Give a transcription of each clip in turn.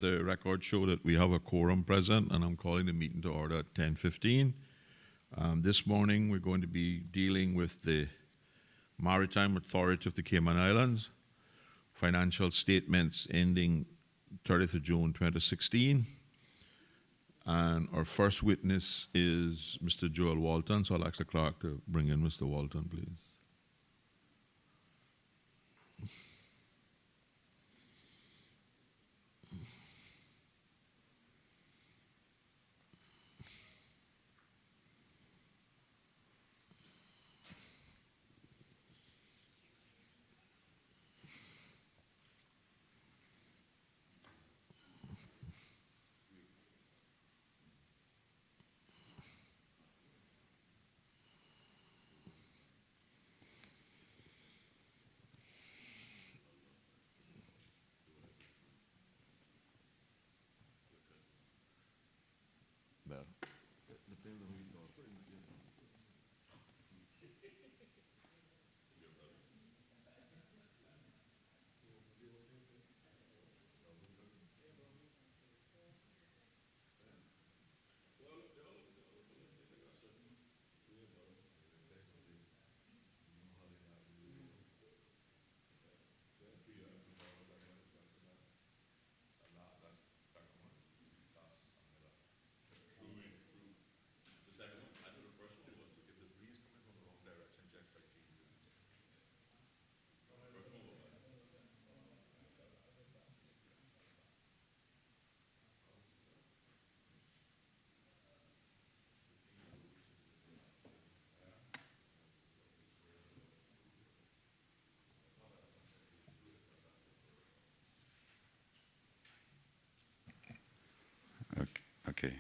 The records show that we have a quorum present, and I'm calling the meeting to order at 10:15. This morning, we're going to be dealing with the Maritime Authority of the Cayman Islands, financial statements ending 30th of June 2016. And our first witness is Mr. Joel Walton, so I'll ask the clerk to bring in Mr. Walton, please. Okay.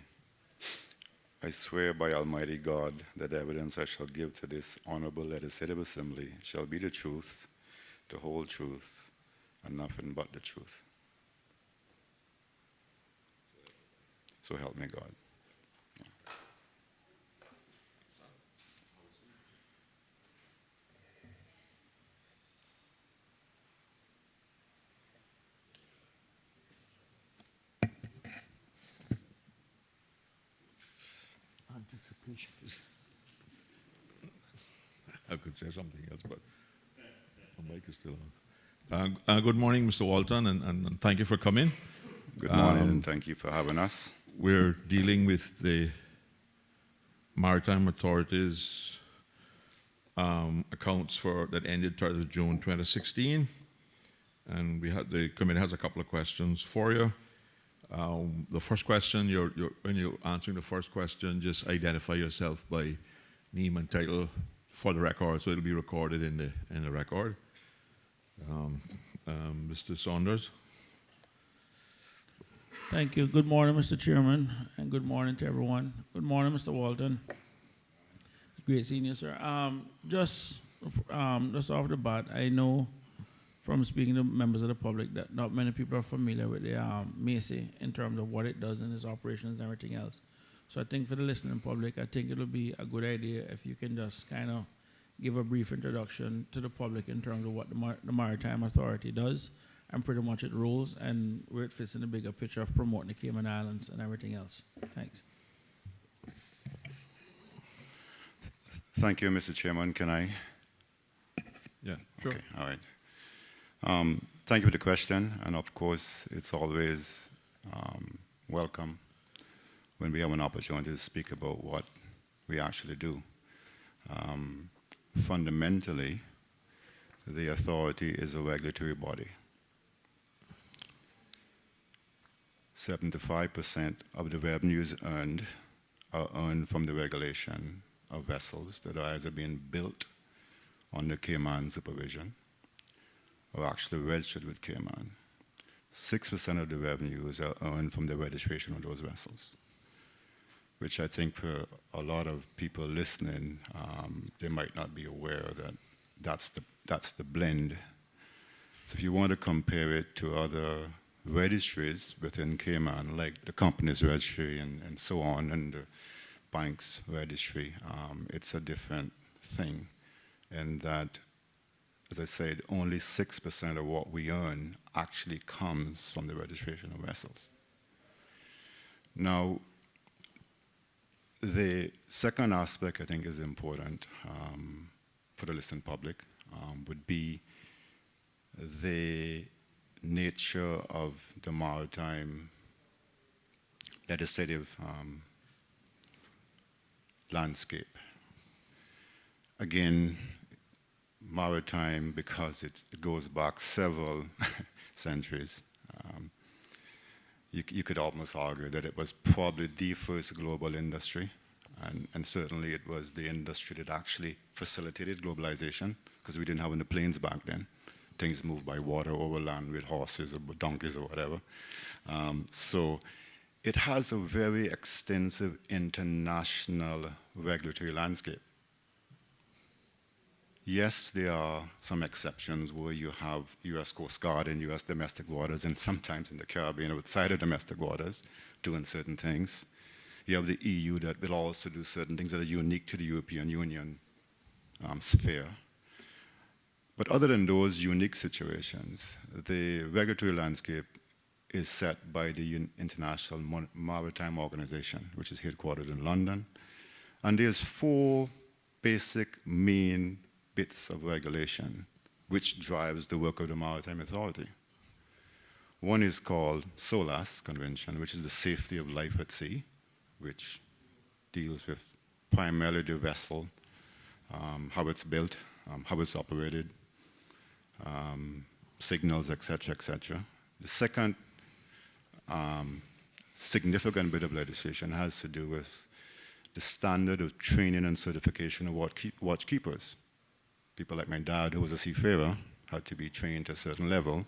I swear by Almighty God that the evidence I shall give to this honorable legislative assembly shall be the truth, the whole truth, and nothing but the truth. So help me God. Anticipation. I could say something else, but the mic is still on. Good morning, Mr. Walton, and thank you for coming. Good morning, and thank you for having us. We're dealing with the Maritime Authority's accounts for that ended 30th of June 2016, and the committee has a couple of questions for you. The first question, when you're answering the first question, just identify yourself by name and title for the record, so it'll be recorded in the record. Mr. Saunders. Thank you. Good morning, Mr. Chairman, and good morning to everyone. Good morning, Mr. Walton. Great seeing you, sir. Just off the bat, I know from speaking to members of the public that not many people are familiar with the Macy in terms of what it does and its operations and everything else. So I think for the listening public, I think it'll be a good idea if you can just kind of give a brief introduction to the public in terms of what the Maritime Authority does and pretty much its roles and where it fits in the bigger picture of promoting the Cayman Islands and everything else. Thanks. Thank you, Mr. Chairman. Can I? Yeah, sure. Okay, all right. Thank you for the question, and of course, it's always welcome when we have an opportunity to speak about what we actually do. Fundamentally, the authority is a regulatory body. 75% of the revenues earned are earned from the regulation of vessels that are either being built under Cayman supervision or actually registered with Cayman. 6% of the revenues are earned from the registration of those vessels, which I think for a lot of people listening, they might not be aware that that's the blend. So if you want to compare it to other registries within Cayman, like the company's registry and so on, and the bank's registry, it's a different thing in that as I said, only 6% of what we earn actually comes from the registration of vessels. Now, the second aspect I think is important for the listening public would be the nature of the maritime legislative landscape. Again, maritime, because it goes back several centuries, you could almost argue that it was probably the first global industry, and certainly it was the industry that actually facilitated globalization, because we didn't have any planes back then. Things moved by water over land with horses or donkeys or whatever. So it has a very extensive international regulatory landscape. Yes, there are some exceptions where you have US Coast Guard and US domestic waters, and sometimes in the Caribbean outside of domestic waters doing certain things. You have the EU that will also do certain things that are unique to the European Union sphere. But other than those unique situations, the regulatory landscape is set by the International Maritime Organization, which is headquartered in London. And there's 4 basic main bits of regulation which drives the work of the Maritime Authority. One is called SOLAS Convention, which is the safety of life at sea, which deals with primarily the vessel, how it's built, how it's operated, signals, etc., etc. The second significant bit of legislation has to do with the standard of training and certification of watchkeepers. People like my dad, who was a seafarer, had to be trained to a certain level.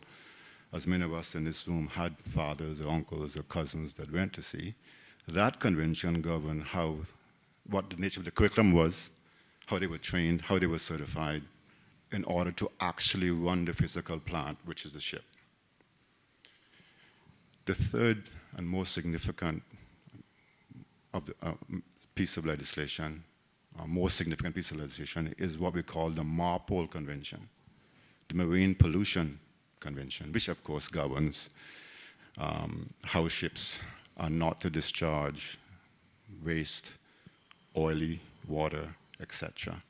As many of us in this room had fathers or uncles or cousins that went to sea, that convention governed what the nature of the curriculum was, how they were trained, how they were certified, in order to actually run the physical plant, which is the ship. The third and most significant of the, piece of legislation, most significant piece of legislation, is what we call the MARPOL Convention, the Marine Pollution Convention, which of course governs how ships are not to discharge waste, oily water, etc.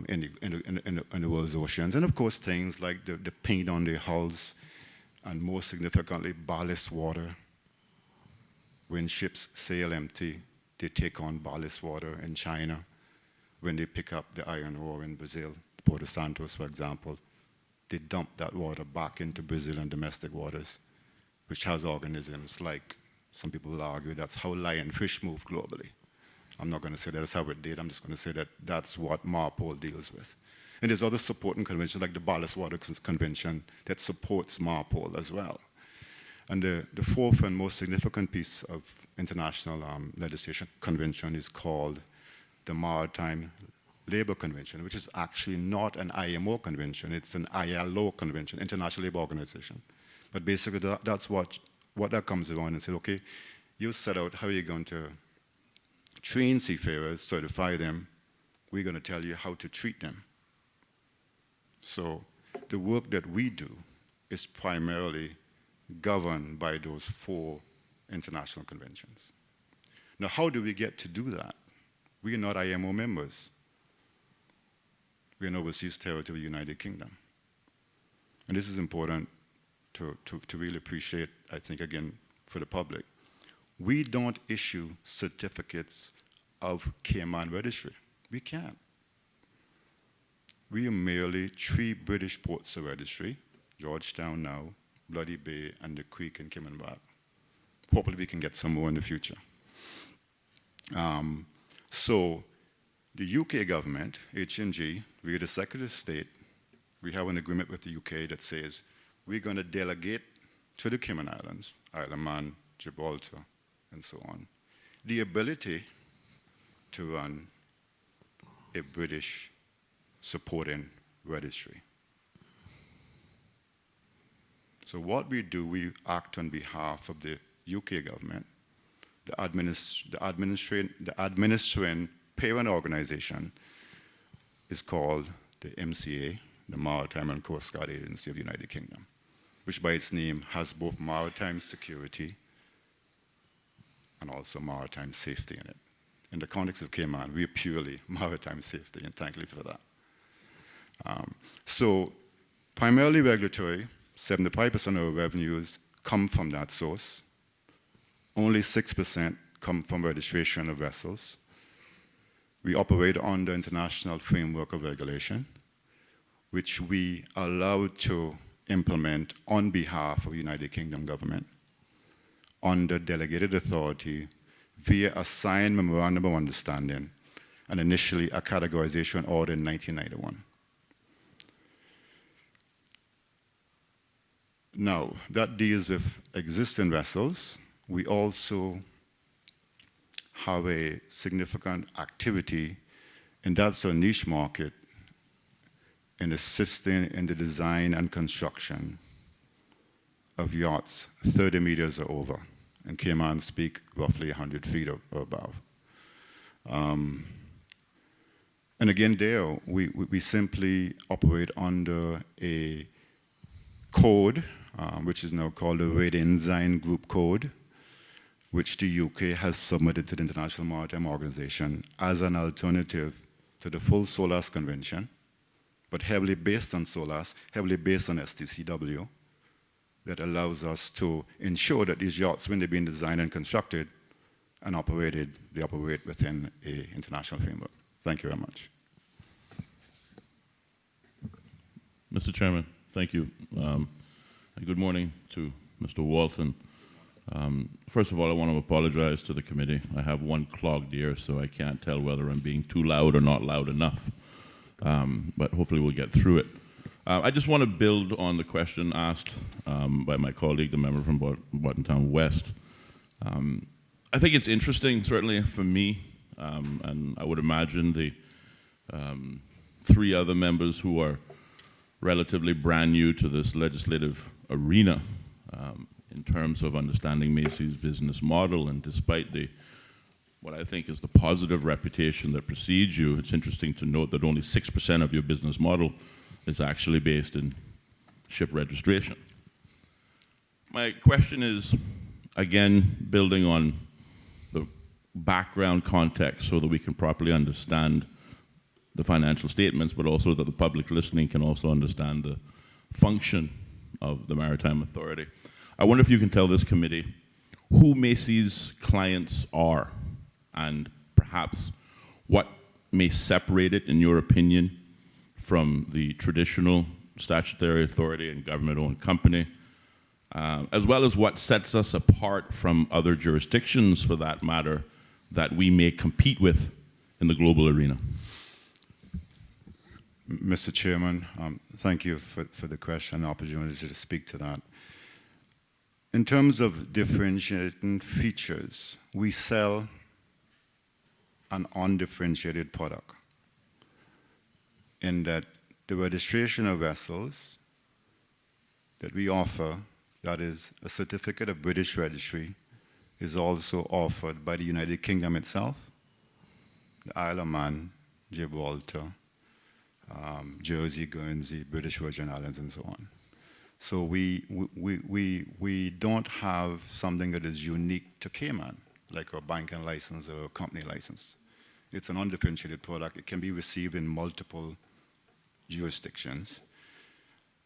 In the world's oceans. And of course things like the paint on the hulls, and more significantly ballast water. When ships sail empty, they take on ballast water in China. When they pick up the iron ore in Brazil, Porto Santos for example, they dump that water back into Brazilian domestic waters, which has organisms like, some people will argue that's how lionfish move globally. I'm not going to say that's how it did, I'm just going to say that that's what MARPOL deals with. And there's other supporting conventions like the Ballast Water Convention that supports MARPOL as well. And the fourth and most significant piece of international legislation convention is called the Maritime Labor Convention, which is actually not an IMO convention, it's an ILO convention, International Labour Organization. But basically that's what that comes around and says, okay, you set out how you're going to train seafarers, certify them, we're going to tell you how to treat them. So the work that we do is primarily governed by those 4 international conventions. Now, how do we get to do that? We are not IMO members. We're an overseas territory of the United Kingdom. And this is important to really appreciate, I think, again, for the public. We don't issue certificates of Cayman registry. We can't. We are merely 3 British ports of registry, Georgetown now, Bloody Bay, and the Creek in Cayman. Hopefully we can get some more in the future. So the UK government, HMG, we are the Secretary of State, we have an agreement with the UK that says we're going to delegate to the Cayman Islands, Isle of Man, Gibraltar, and so on, the ability to run a British supporting registry. So what we do, we act on behalf of the UK government, the administering parent organization is called the MCA, the Maritime and Coast Guard Agency of the United Kingdom, which by its name has both maritime security and also maritime safety in it. In the context of Cayman, we are purely maritime safety, and thank you for that. So primarily regulatory, 75% of our revenues come from that source. Only 6% come from registration of vessels. We operate under international framework of regulation, which we are allowed to implement on behalf of the United Kingdom government under delegated authority via a signed memorandum of understanding and initially a categorization order in 1991. Now, that deals with existing vessels. We also have a significant activity, and that's a niche market in assisting in the design and construction of yachts 30 meters or over. And Cayman speak roughly 100 feet or above. And again, there, we simply operate under a code, which is now called the Red Ensign Group Code, which the UK has submitted to the International Maritime Organization as an alternative to the full SOLAS Convention, but heavily based on SOLAS, heavily based on STCW, that allows us to ensure that these yachts, when they're being designed and constructed and operated, they operate within an international framework. Thank you very much. Mr. Chairman, thank you. And good morning to Mr. Walton. First of all, I want to apologize to the committee. I have one clogged ear, so I can't tell whether I'm being too loud or not loud enough. But hopefully we'll get through it. I just want to build on the question asked by my colleague, the member from Bottontown West. I think it's interesting, certainly for me, and I would imagine the 3 other members who are relatively brand new to this legislative arena in terms of understanding Macy's business model, and despite what I think is the positive reputation that precedes you, it's interesting to note that only 6% of your business model is actually based in ship registration. My question is, again, building on the background context so that we can properly understand the financial statements, but also that the public listening can also understand the function of the Maritime Authority. I wonder if you can tell this committee who Macy's clients are and perhaps what may separate it, in your opinion, from the traditional statutory authority and government-owned company, as well as what sets us apart from other jurisdictions, for that matter, that we may compete with in the global arena. Mr. Chairman, thank you for the question and opportunity to speak to that. In terms of differentiating features, we sell an undifferentiated product in that the registration of vessels that we offer, that is a certificate of British registry, is also offered by the United Kingdom itself, the Isle of Man, Gibraltar, Jersey, Guernsey, British Virgin Islands, and so on. So we don't have something that is unique to Cayman, like a banking license or a company license. It's an undifferentiated product. It can be received in multiple jurisdictions.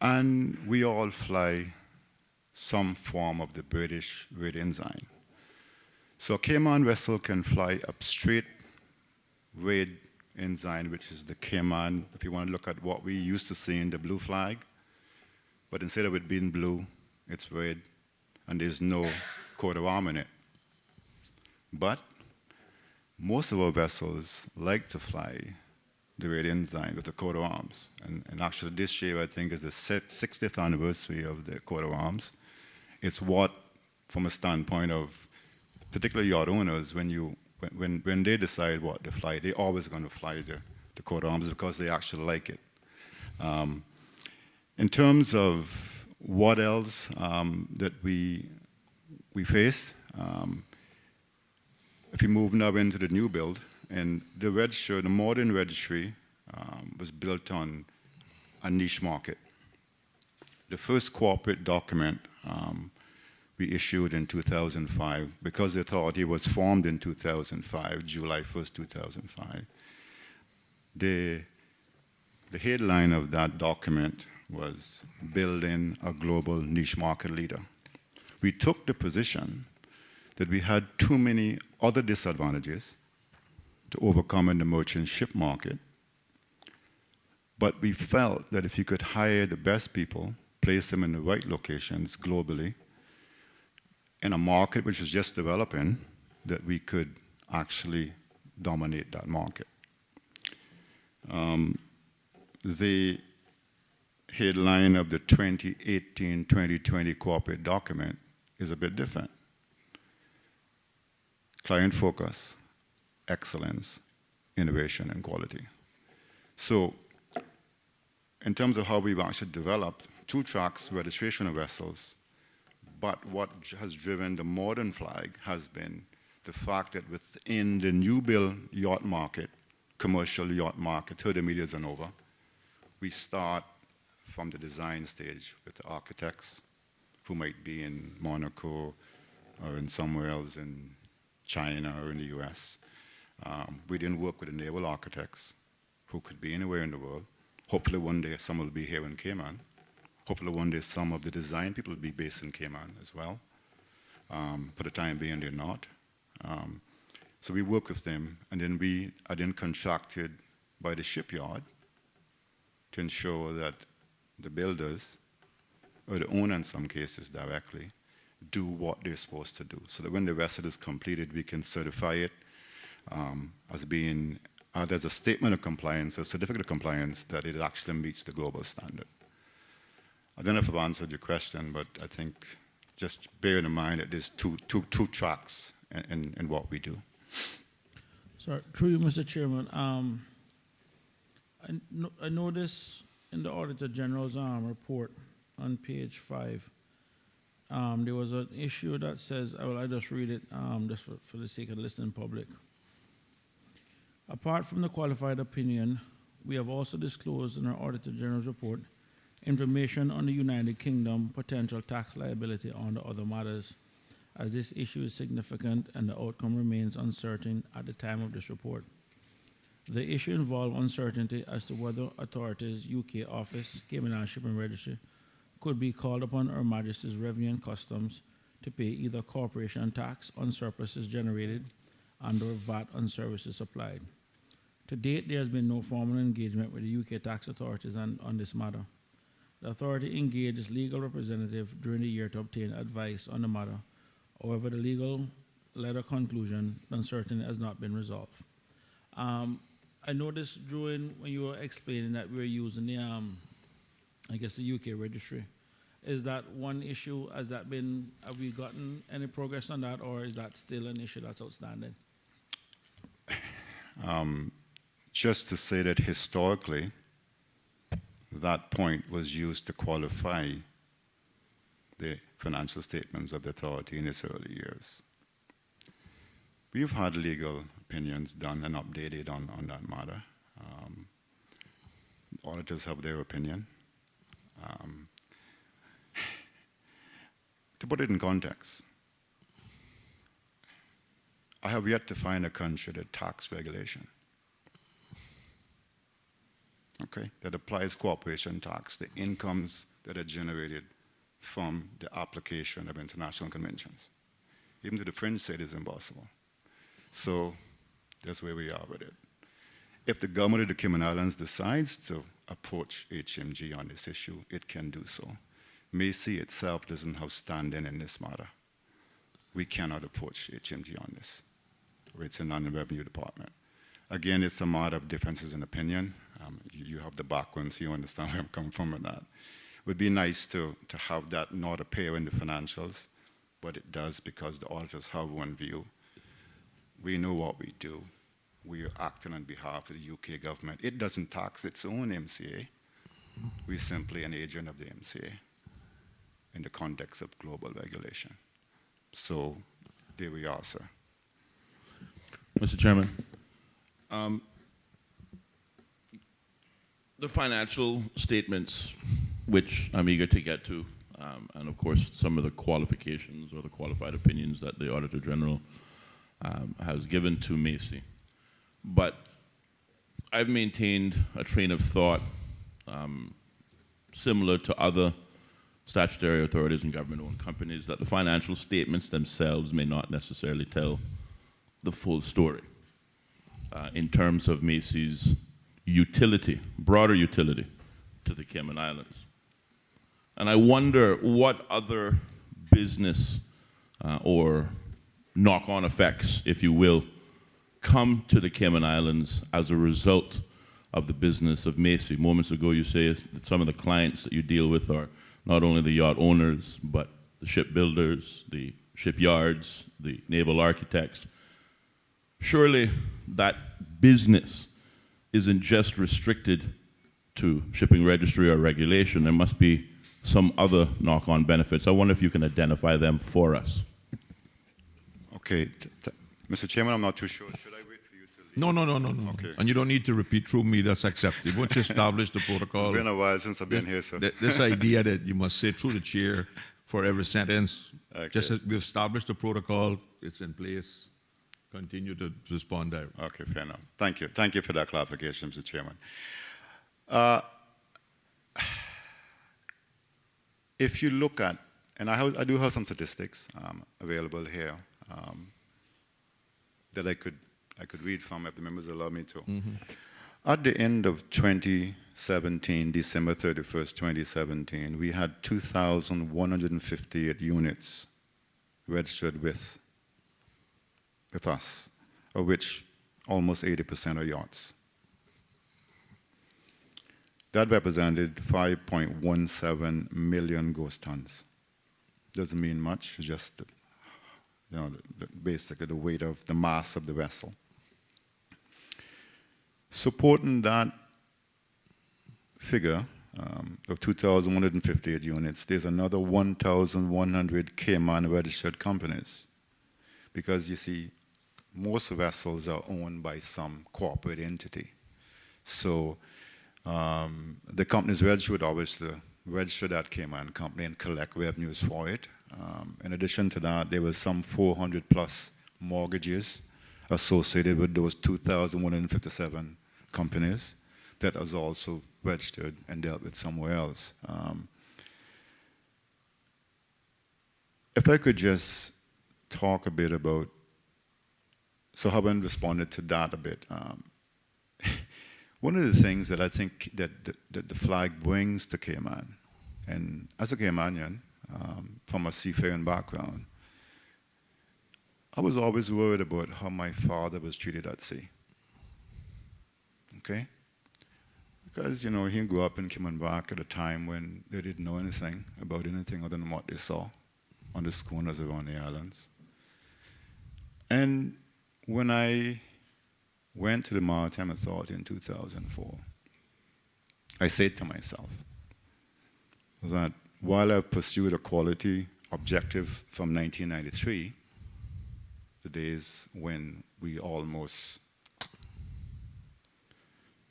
And we all fly some form of the British Red Ensign. So a Cayman vessel can fly a straight Red Ensign, which is the Cayman, if you want to look at what we used to see in the blue flag, but instead of it being blue, it's red, and there's no coat of arms in it. But most of our vessels like to fly the Red Ensign with the coat of arms. And actually this year, I think, is the 60th anniversary of the coat of arms. It's what, from a standpoint of particularly yacht owners, when they decide what to fly, they're always going to fly the coat of arms because they actually like it. In terms of what else that we face, if you move now into the new build, and the modern registry was built on a niche market. The first corporate document we issued in 2005, because the authority was formed in 2005, July 1st, 2005. The headline of that document was Building a Global Niche Market Leader. We took the position that we had too many other disadvantages to overcome in the merchant ship market, but we felt that if you could hire the best people, place them in the right locations globally, in a market which is just developing, that we could actually dominate that market. The headline of the 2018-2020 corporate document is a bit different. Client focus, excellence, innovation, and quality. So, in terms of how we've actually developed 2 tracks, registration of vessels, but what has driven the modern flag has been the fact that within the new build yacht market, commercial yacht market, 30 meters and over, we start from the design stage with the architects who might be in Monaco or in somewhere else in China or in the US. We didn't work with the naval architects who could be anywhere in the world. Hopefully one day some will be here in Cayman. Hopefully one day some of the design people will be based in Cayman as well. For the time being, they're not. So we work with them, and then we are then contracted by the shipyard to ensure that the builders, or the owner in some cases directly, do what they're supposed to do. So that when the vessel is completed, we can certify it as being, there's a statement of compliance, a certificate of compliance, that it actually meets the global standard. I don't know if I've answered your question, but I think just bear in mind that there's two tracks in what we do. Sorry, through you, Mr. Chairman. I noticed in the Auditor General's report on page 5, there was an issue that says, I just read it just for the sake of the listening public. Apart from the qualified opinion, we have also disclosed in our Auditor General's report information on the United Kingdom potential tax liability on the other matters, as this issue is significant and the outcome remains uncertain at the time of this report. The issue involved uncertainty as to whether authorities' UK office, Cayman Islands Shipping Registry, could be called upon Her Majesty's Revenue and Customs to pay either corporation tax on surpluses generated and/or VAT on services supplied. To date, there has been no formal engagement with the UK tax authorities on this matter. The authority engaged its legal representative during the year to obtain advice on the matter. However, the legal letter conclusion, uncertainty has not been resolved. I noticed during when you were explaining that we were using the, the UK registry. Is that one issue? Have we gotten any progress on that, or is that still an issue that's outstanding? Just to say that historically, that point was used to qualify the financial statements of the authority in its early years. We've had legal opinions done and updated on that matter. Auditors have their opinion. To put it in context, I have yet to find a country that tax regulation, okay, that applies corporation tax, the incomes that are generated from the application of international conventions. Even to the French say it is impossible. So that's where we are with it. If the government of the Cayman Islands decides to approach HMG on this issue, it can do so. Macy itself doesn't have standing in this matter. We cannot approach HMG on this. It's in the revenue department. Again, it's a matter of differences in opinion. You have the background, so you understand where I'm coming from with that. It would be nice to have that not appear in the financials, but it does because the auditors have one view. We know what we do. We are acting on behalf of the UK government. It doesn't tax its own MCA. We're simply an agent of the MCA in the context of global regulation. So there we are, sir. Mr. Chairman, The financial statements, which I'm eager to get to, and of course some of the qualifications or the qualified opinions that the Auditor General has given to Macy. But I've maintained a train of thought similar to other statutory authorities and government-owned companies, that the financial statements themselves may not necessarily tell the full story in terms of Macy's utility, broader utility to the Cayman Islands. And I wonder what other business or knock-on effects, if you will, come to the Cayman Islands as a result of the business of Macy. Moments ago you say that some of the clients that you deal with are not only the yacht owners, but the shipbuilders, the shipyards, the naval architects. Surely that business isn't just restricted to shipping registry or regulation. There must be some other knock-on benefits. I wonder if you can identify them for us. Okay, Mr. Chairman, I'm not too sure. Should I wait for you to leave? No. Okay. And you don't need to repeat through me, that's acceptable. Once you establish the protocol. It's been a while since I've been here, sir. This idea that you must say through the chair for every sentence, Okay. just as we've established the protocol, it's in place. Continue to respond there. Okay, fair enough. Thank you. Thank you for that clarification, Mr. Chairman. If you look at, and I do have some statistics available here that I could read from if the members allow me to. At the end of 2017, December 31st, 2017, we had 2,158 units registered with us, of which almost 80% are yachts. That represented 5.17 million ghost tons. Doesn't mean much, it's just basically the weight of the mass of the vessel. Supporting that figure of 2,158 units, there's another 1,100 Cayman registered companies. Because you see, most vessels are owned by some corporate entity. So the companies registered obviously register that Cayman company and collect revenues for it. In addition to that, there were some 400 plus mortgages associated with those 2,157 companies that was also registered and dealt with somewhere else. If I could just talk a bit about, so how I responded to that a bit. One of the things that I think that the flag brings to Cayman, and as a Caymanian, from a seafaring background, I was always worried about how my father was treated at sea. Okay? Because, he grew up in Cayman back at a time when they didn't know anything about anything other than what they saw on the schooners around the islands. And when I went to the Maritime Authority in 2004, I said to myself that while I pursued a quality objective from 1993, the days when we almost,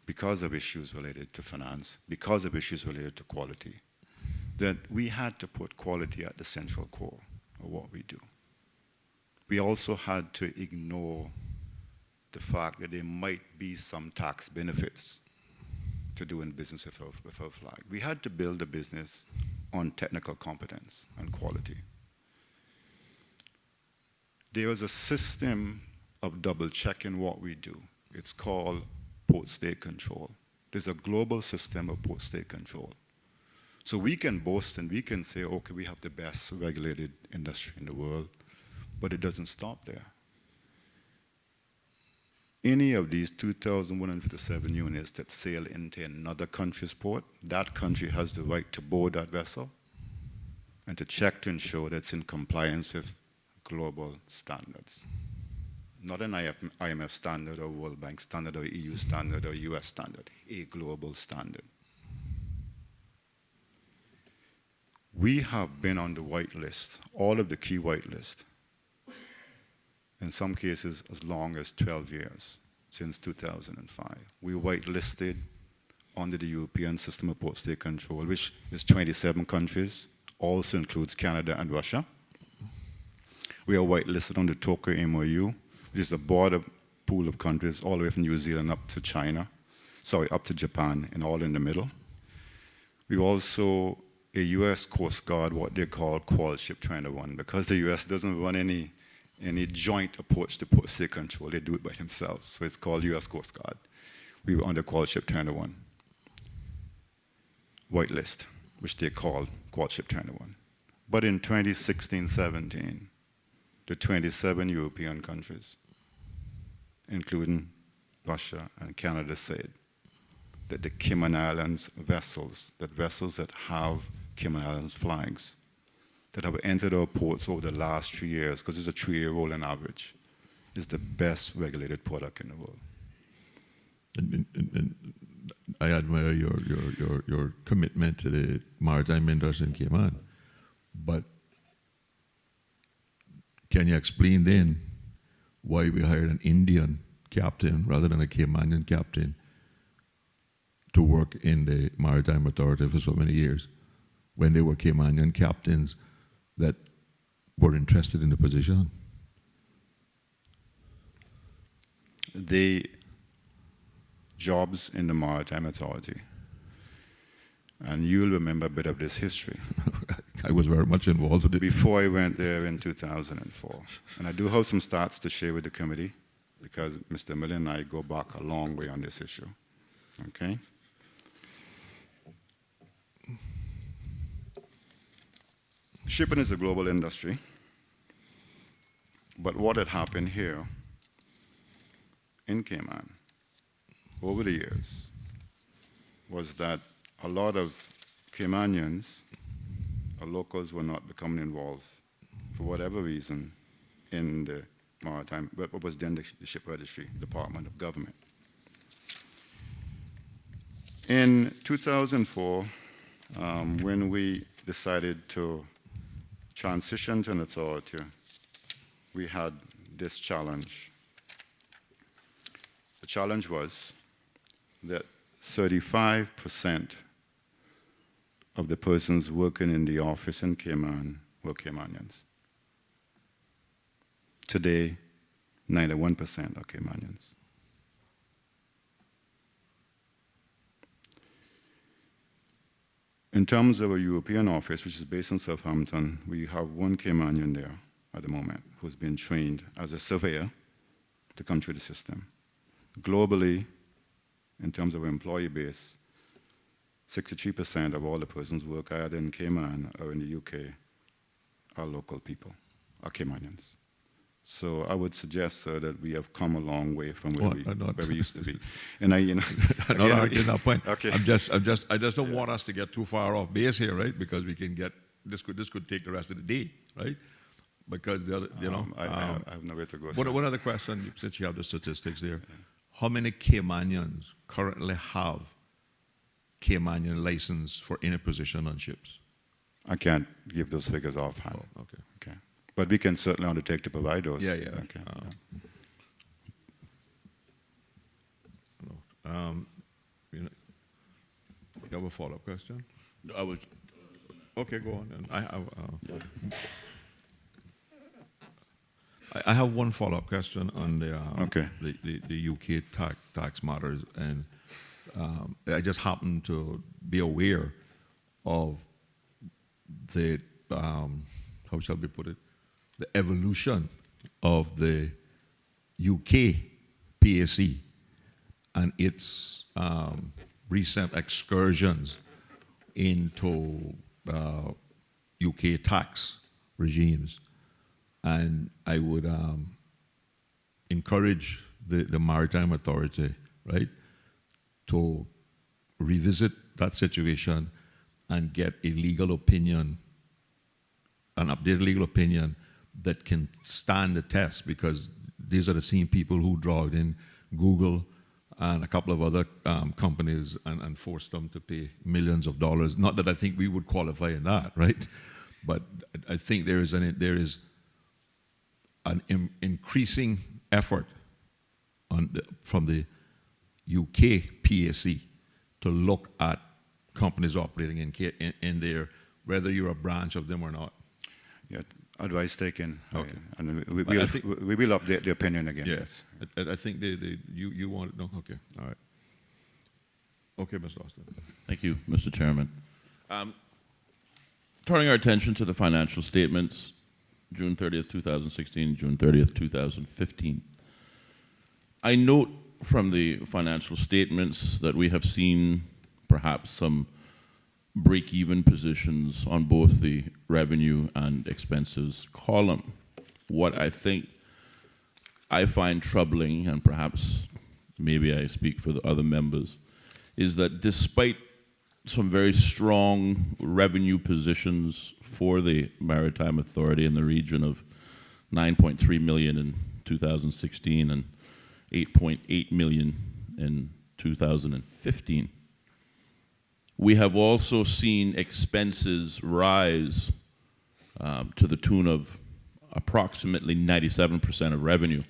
because of issues related to finance, because of issues related to quality, that we had to put quality at the central core of what we do. We also had to ignore the fact that there might be some tax benefits to doing business with our flag. We had to build a business on technical competence and quality. There was a system of double-checking what we do. It's called port state control. There's a global system of port state control. So we can boast and we can say, okay, we have the best regulated industry in the world, but it doesn't stop there. Any of these 2,157 units that sail into another country's port, that country has the right to board that vessel and to check to ensure that it's in compliance with global standards. Not an IMF standard or World Bank standard or EU standard or US standard, a global standard. We have been on the white list, all of the key white list, in some cases as long as 12 years, since 2005. We whitelisted under the European System of Port State Control, which is 27 countries, also includes Canada and Russia. We are whitelisted on the Tokyo MOU, which is a border pool of countries all the way from New Zealand up to China, up to Japan, and all in the middle. We also a U.S. Coast Guard, what they call Qual Ship 21, because the U.S. doesn't run any joint approach to port state control. They do it by themselves. So it's called U.S. Coast Guard. We were under Qual Ship 21, whitelist, which they called Qual Ship 21. But in 2016-17, the 27 European countries, including Russia and Canada, said that the Cayman Islands vessels that have Cayman Islands flags, that have entered our ports over the last 3 years, because it's a 3-year rolling average, is the best regulated product in the world. And I admire your commitment to the maritime industry in Cayman, but can you explain then why we hired an Indian captain rather than a Caymanian captain to work in the Maritime Authority for so many years, when they were Caymanian captains that were interested in the position? The jobs in the Maritime Authority, and you'll remember a bit of this history. I was very much involved with it. Before I went there in 2004. And I do have some stats to share with the committee, because Mr. Miller and I go back a long way on this issue. Okay? Shipping is a global industry, but what had happened here in Cayman over the years was that a lot of Caymanians or locals were not becoming involved for whatever reason in the maritime, what was then the ship registry, Department of Government. In 2004, when we decided to transition to an authority, we had this challenge. The challenge was that 35% of the persons working in the office in Cayman were Caymanians. Today, 91% are Caymanians. In terms of a European office, which is based in Southampton, we have one Caymanian there at the moment who's been trained as a surveyor to come through the system. Globally, in terms of employee base, 63% of all the persons who work either in Cayman or in the UK are local people, are Caymanians. So I would suggest, sir, that we have come a long way from where we used to be. And I, I'm not arguing that point. Okay. I just don't want us to get too far off base here, right? Because we can get this could take the rest of the day, right? Because the other, I have nowhere to go. One other question, since you have the statistics there, how many Caymanians currently have Caymanian license for any position on ships? I can't give those figures offhand. Oh, okay. Okay. But we can certainly undertake to provide those. Yeah. Okay. You have a follow-up question? I was Okay, go on. And I have one follow-up question on the UK tax matters, and I just happen to be aware of the how shall we put it, the evolution of the UK PAC and its recent excursions into UK tax regimes. And I would encourage the Maritime Authority, right, to revisit that situation and get a legal opinion, an updated legal opinion that can stand the test, because these are the same people who dragged in Google and a couple of other companies and forced them to pay millions of dollars. Not that I think we would qualify in that, right? But I think there is an increasing effort from the UK PAC to to look at companies operating in there, whether you're a branch of them or not. Yeah, advice taken. Okay. And I think- we will update the opinion again. Yes. I think you want it. No? Okay. All right. Okay, Mr. Austin. Thank you, Mr. Chairman. Turning our attention to the financial statements, June 30th, 2016, June 30th, 2015. I note from the financial statements that we have seen perhaps some break-even positions on both the revenue and expenses column. What I find troubling, and perhaps maybe I speak for the other members, is that despite some very strong revenue positions for the Maritime Authority in the region of 9.3 million in 2016 and 8.8 million in 2015. We have also seen expenses rise to the tune of approximately 97% of revenue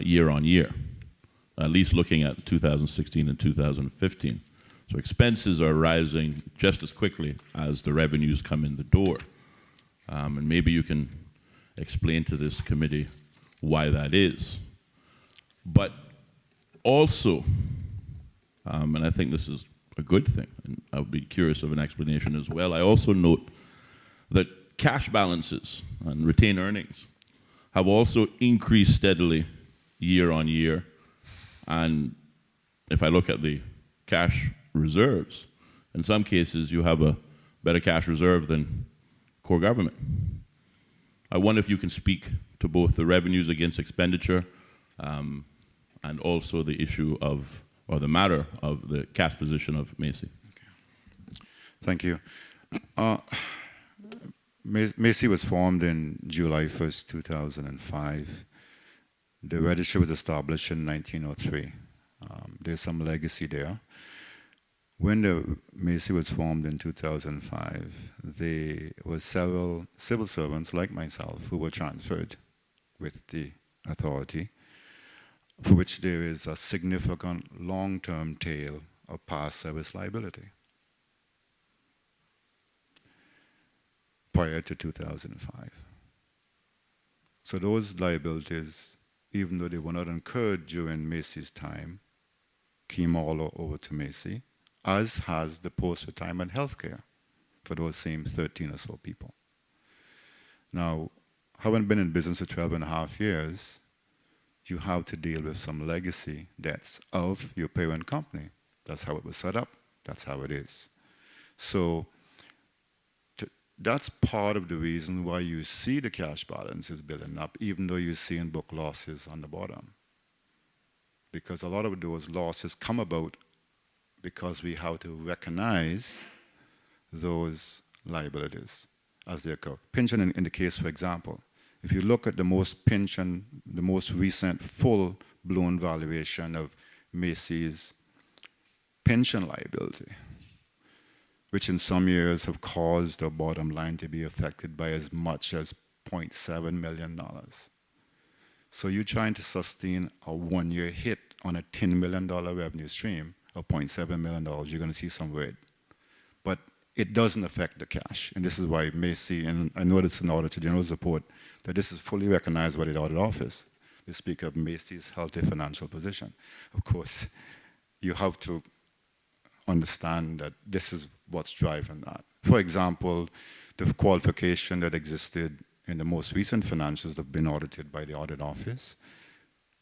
year on year, at least looking at 2016 and 2015. So expenses are rising just as quickly as the revenues come in the door. And maybe you can explain to this committee why that is. But also, and I think this is a good thing, and I would be curious of an explanation as well, I also note that cash balances and retained earnings have also increased steadily year on year. And if I look at the cash reserves, in some cases you have a better cash reserve than core government. I wonder if you can speak to both the revenues against expenditure and also the issue of, or the matter of the cash position of Macy. Okay. Thank you. Macy was formed in July 1st, 2005. The registry was established in 1903. There's some legacy there. When the Macy was formed in 2005, there were several civil servants like myself who were transferred with the authority, for which there is a significant long-term tail of past service liability prior to 2005. So those liabilities, even though they were not incurred during Macy's time, came all over to Macy, as has the post-retirement health care for those same 13 or so people. Now, having been in business for 12 and a half years, you have to deal with some legacy debts of your parent company. That's how it was set up. That's how it is. So that's part of the reason why you see the cash balances building up, even though you're seeing book losses on the bottom. Because a lot of those losses come about because we have to recognize those liabilities as they occur. Pension in the case, for example, if you look at the most recent full-blown valuation of Macy's pension liability, which in some years have caused the bottom line to be affected by as much as $0.7 million. So you're trying to sustain a one-year hit on a $10 million revenue stream of $0.7 million, you're going to see some red. But it doesn't affect the cash. And this is why Macy, and I noticed in the Auditor General's report, that this is fully recognized by the Audit Office. They speak of Macy's healthy financial position. Of course, you have to understand that this is what's driving that. For example, the qualification that existed in the most recent financials that have been audited by the Audit Office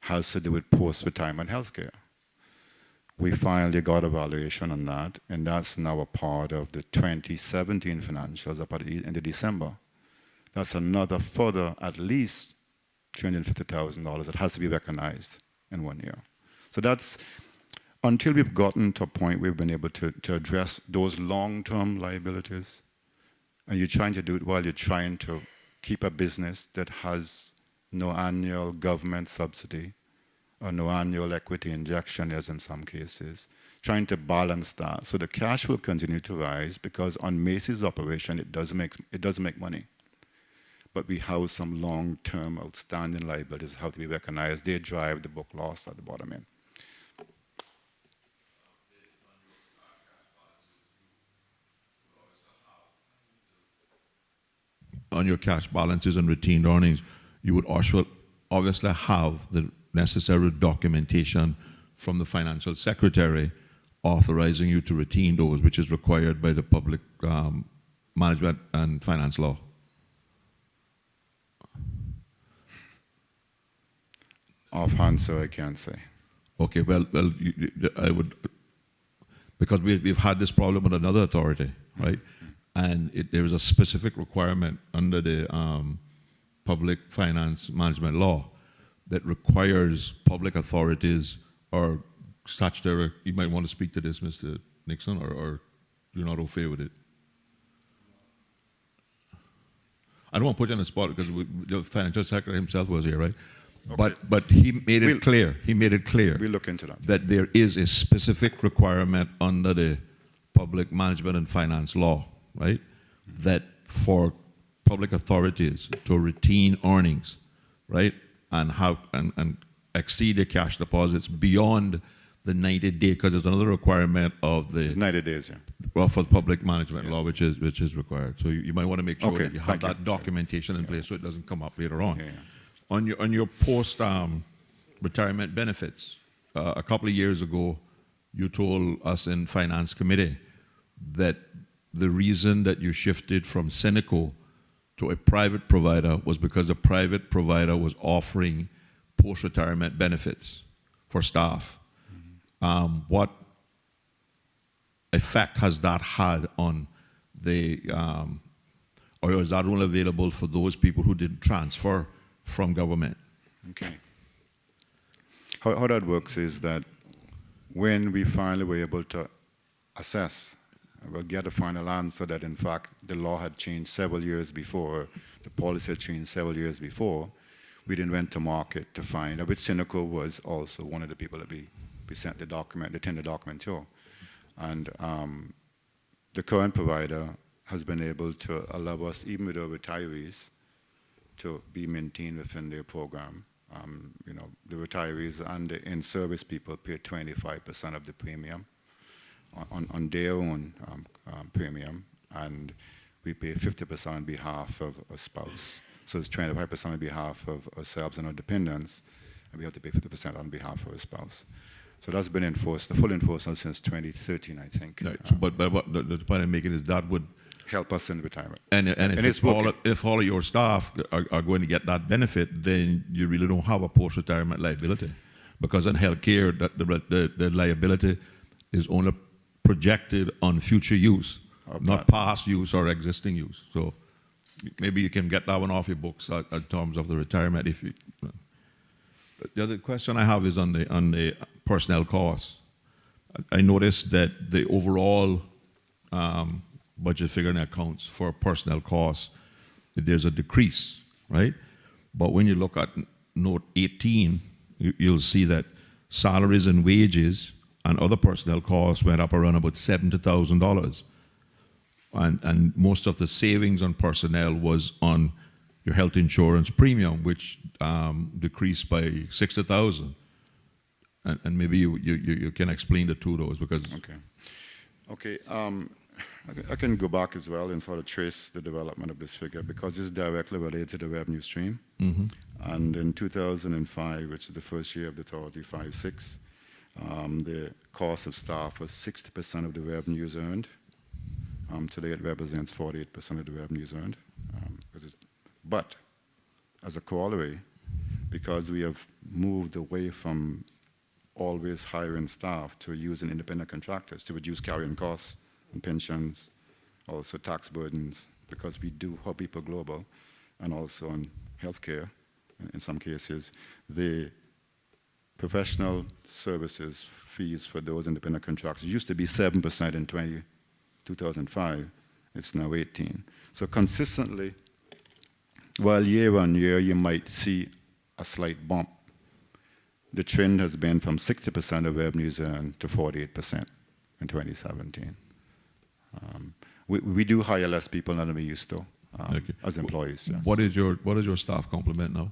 has to do with post-retirement health care. We finally got a valuation on that, and that's now a part of the 2017 financials up at the end of December. That's another further at least $350,000 that has to be recognized in 1 year. So that's, until we've gotten to a point where we've been able to address those long-term liabilities, and you're trying to do it while you're trying to keep a business that has no annual government subsidy or no annual equity injection, as in some cases, trying to balance that. So the cash will continue to rise because on Macy's operation, it does make money. But we have some long-term outstanding liabilities that have to be recognized. They drive the book loss at the bottom end. on your cash balances and retained earnings, you would also obviously have the necessary documentation from the financial secretary authorizing you to retain those, which is required by the public management and finance law. Offhand, sir, I can't say. Okay, well, I would, because we've had this problem with another authority, right? And there is a specific requirement under the public finance management law that requires public authorities or statutory. You might want to speak to this, Mr. Nixon, or you're not au fait with it. I don't want to put you on the spot because the financial secretary himself was here, right? Okay. But he made it clear. He made it clear. We'll look into that. That there is a specific requirement under the public management and finance law, right? That for public authorities to retain earnings, right, and exceed their cash deposits beyond the 90 days, because there's another requirement of the It's 90 days, yeah. well, for the public management law, which is required. So you might want to make sure Okay, that you have thank you. that documentation in place so it doesn't come up later on. Yeah, yeah. On your post retirement benefits, a couple of years ago, you told us in finance committee that the reason that you shifted from Seneco to a private provider was because the private provider was offering post-retirement benefits for staff. What effect has that had on the, or is that only available for those people who didn't transfer from government? Okay. How that works is that when we finally were able to assess, we'll get a final answer that in fact the law had changed several years before, the policy had changed several years before, we then went to market to find out, which Seneco was also one of the people that we sent the document, the tender document to. And the current provider has been able to allow us, even with our retirees, to be maintained within their program. You know, the retirees and the in-service people pay 25% of the premium on their own premium, and we pay 50% on behalf of a spouse. So it's 25% on behalf of ourselves and our dependents, and we have to pay 50% on behalf of a spouse. So that's been enforced, the full enforcement since 2013, I think. Right. So, but what the point I'm making is that would Help us in retirement. and it's working. if all of your staff are going to get that benefit, then you really don't have a post-retirement liability, because in healthcare, the liability is only projected on future use, not past use or existing use. So maybe you can get that one off your books in terms of the retirement. If you, the other question I have is on the personnel costs. I noticed that the overall budget figure and accounts for personnel costs, there's a decrease, right? But when you look at note 18, you'll see that salaries and wages and other personnel costs went up around about $70,000. And most of the savings on personnel was on your health insurance premium, which decreased by $60,000. And maybe you can explain the two of those, because Okay, I can go back as well and sort of trace the development of this figure, because it's directly related to the revenue stream. And in 2005, which is the first year of the authority, 5-6, the cost of staff was 60% of the revenues earned. Today it represents 48% of the revenues earned. But as a corollary, because we have moved away from always hiring staff to using independent contractors to reduce carrying costs and pensions, also tax burdens, because we do help people global, and also on healthcare in some cases, the professional services fees for those independent contractors used to be 7% in 2005, it's now 18%. So consistently, while year on year you might see a slight bump, the trend has been from 60% of revenues earned to 48% in 2017. We do hire less people than we used to as employees. Yes. what is your staff complement now?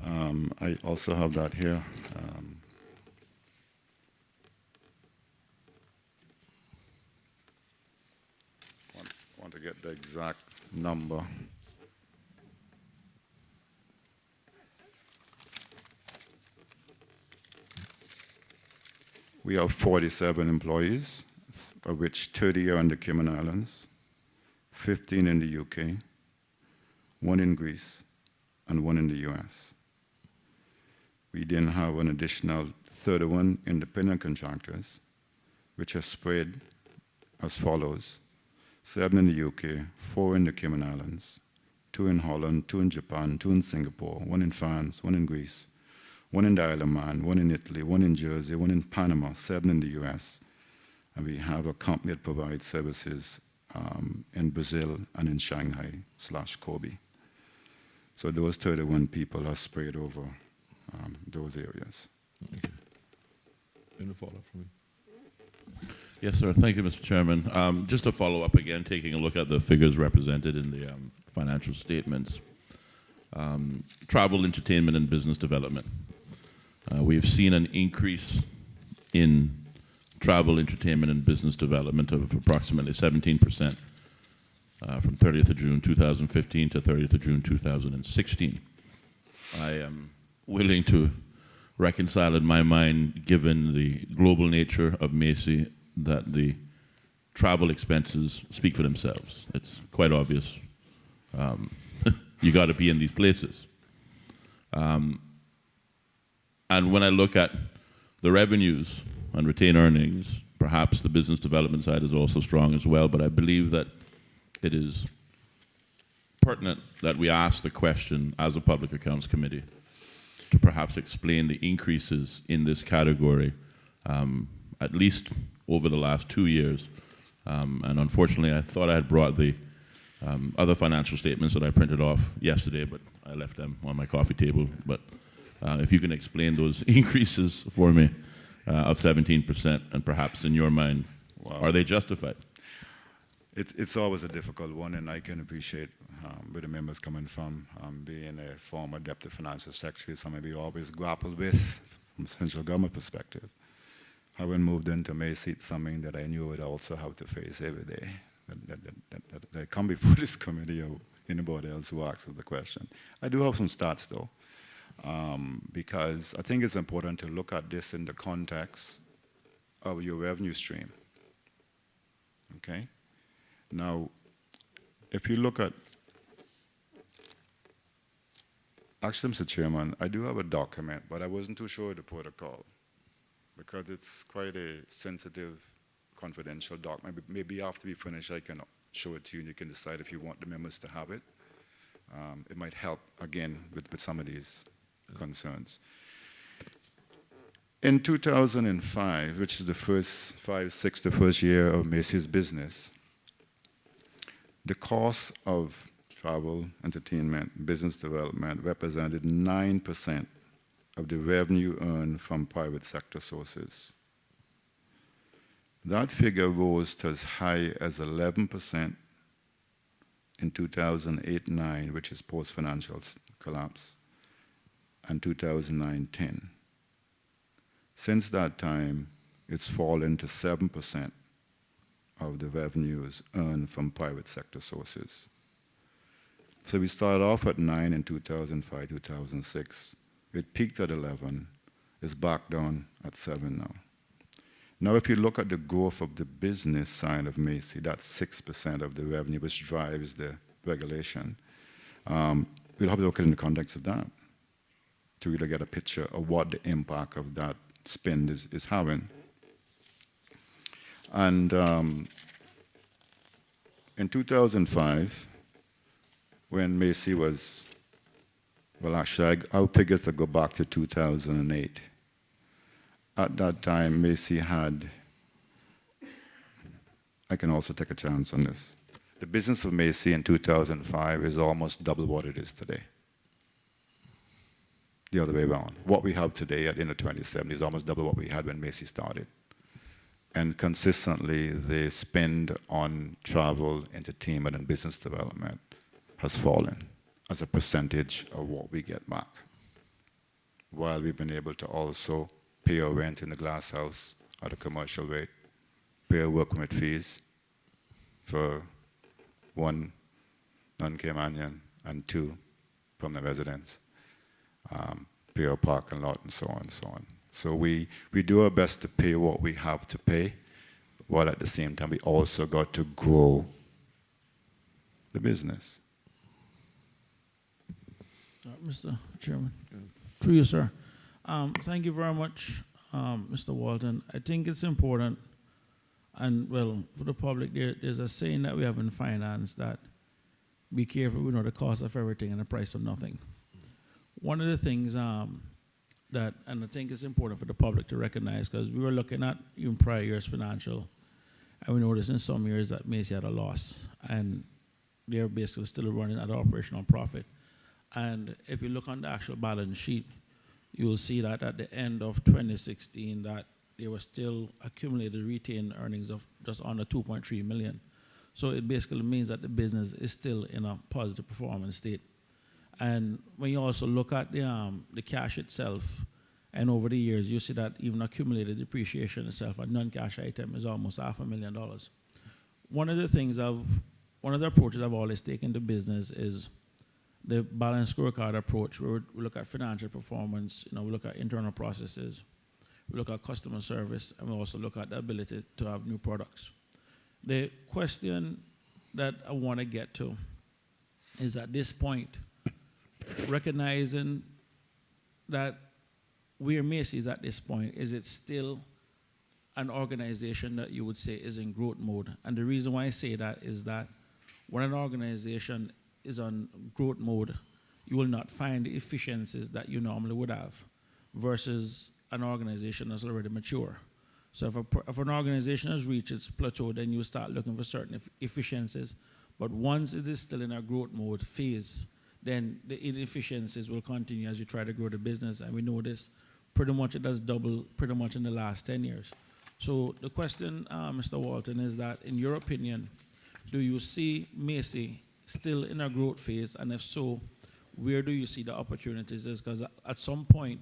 I also have that here. Want to get the exact number. We have 47 employees, of which 30 are in the Cayman Islands, 15 in the UK, 1 in Greece, and 1 in the US. We then have an additional 31 independent contractors, which are spread as follows: 7 in the UK, 4 in the Cayman Islands, 2 in Holland, 2 in Japan, 2 in Singapore, 1 in France, 1 in Greece, 1 in the Isle of Man, 1 in Italy, 1 in Jersey, 1 in Panama, 7 in the US. And we have a company that provides services in Brazil and in Shanghai/Kobe. So those 31 people are spread over those areas. Any follow-up from you? Yes, sir. Thank you, Mr. Chairman. Just to follow up again, taking a look at the figures represented in the financial statements. Travel, entertainment, and business development. We've seen an increase in travel, entertainment, and business development of approximately 17% from 30th of June 2015 to 30th of June 2016. I am willing to reconcile in my mind, given the global nature of Macy, that the travel expenses speak for themselves. It's quite obvious. You got to be in these places. And when I look at the revenues and retained earnings, perhaps the business development side is also strong as well, but I believe that it is pertinent that we ask the question as a Public Accounts Committee to perhaps explain the increases in this category, at least over the last 2 years. And unfortunately, I thought I had brought the other financial statements that I printed off yesterday, but I left them on my coffee table. But if you can explain those increases for me of 17%, and perhaps in your mind, Wow. are they justified? It's always a difficult one, and I can appreciate where the members coming from. Being a former deputy financial secretary, something we always grapple with from a central government perspective. Having moved into Macy, it's something that I knew I would also have to face every day. That I come before this committee or anybody else who asks the question. I do have some stats though, because I think it's important to look at this in the context of your revenue stream. Okay? Now, if you look at, actually, Mr. Chairman, I do have a document, but I wasn't too sure of the protocol because it's quite a sensitive, confidential document. Maybe after we finish, I can show it to you and you can decide if you want the members to have it. It might help, again, with some of these concerns. In 2005, which is the first the first year of Macy's business, the cost of travel, entertainment, business development represented 9% of the revenue earned from private sector sources. That figure rose to as high as 11% in 2008-9, which is post-financial collapse, and 2009-10. Since that time, it's fallen to 7% of the revenues earned from private sector sources. So we started off at 9 in 2005, 2006. It peaked at 11. It's back down at 7 now. Now, if you look at the growth of the business side of Macy, that's 6% of the revenue, which drives the regulation. We'll have to look at it in the context of that to really get a picture of what the impact of that spend is having. And in 2005, when Macy was, well, actually, our figures that go back to 2008. At that time, Macy had, I can also take a chance on this. The business of Macy in 2005 is almost double what it is today. The other way around. What we have today at the end of 2070 is almost double what we had when Macy started. And consistently, the spend on travel, entertainment, and business development has fallen as a percentage of what we get back. While we've been able to also pay our rent in the glass house at a commercial rate, pay our work permit fees for 1 non-Caymanian and 2 from the residents, pay our parking lot and so on and so on. So we do our best to pay what we have to pay, while at the same time we also got to grow the business. Mr. Chairman. Through you, sir. Thank you very much, Mr. Walton. I think it's important, and well, for the public, there's a saying that we have in finance that be careful, we know the cost of everything and the price of nothing. One of the things that, and I think it's important for the public to recognize, because we were looking at even prior years' financial, and we noticed in some years that Macy had a loss, and they're basically still running at operational profit. And if you look on the actual balance sheet, you will see that at the end of 2016, that there were still accumulated retained earnings of just under 2.3 million. So it basically means that the business is still in a positive performance state. And when you also look at the cash itself, and over the years, you see that even accumulated depreciation itself, a non-cash item, is almost $500,000. One of the approaches I've always taken to business is the balanced scorecard approach, where we look at financial performance, we look at internal processes, we look at customer service, and we also look at the ability to have new products. The question that I want to get to is, at this point, recognizing that where Macy's at this point, is it still an organization that you would say is in growth mode? And the reason why I say that is that when an organization is on growth mode, you will not find the efficiencies that you normally would have versus an organization that's already mature. So if an organization has reached its plateau, then you start looking for certain efficiencies. But once it is still in a growth mode phase, then the inefficiencies will continue as you try to grow the business. And we know this pretty much, it has doubled pretty much in the last 10 years. So the question, Mr. Walton, is that, in your opinion, do you see Macy still in a growth phase? And if so, where do you see the opportunities? Because at some point,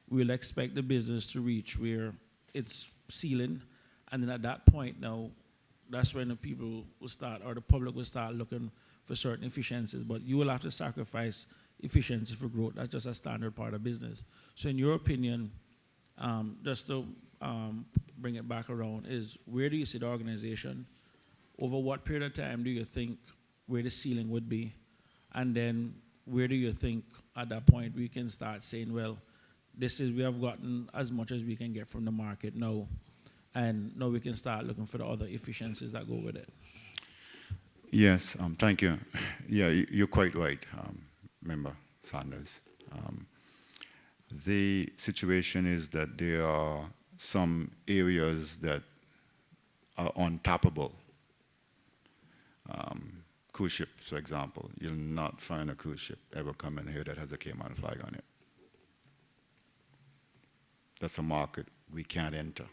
we'll expect the business to reach where it's ceiling. And then at that point now, that's when the people will start, or the public will start looking for certain efficiencies. But you will have to sacrifice efficiency for growth. That's just a standard part of business. So in your opinion, just to bring it back around, is where do you see the organization? Over what period of time do you think where the ceiling would be? And then where do you think at that point we can start saying, well, we have gotten as much as we can get from the market now, and now we can start looking for the other efficiencies that go with it? Yes, thank you. Yeah, you're quite right, Member Sanders. The situation is that there are some areas that are untappable. Cruise ships, for example. You'll not find a cruise ship ever come in here that has a Cayman flag on it. That's a market we can't enter,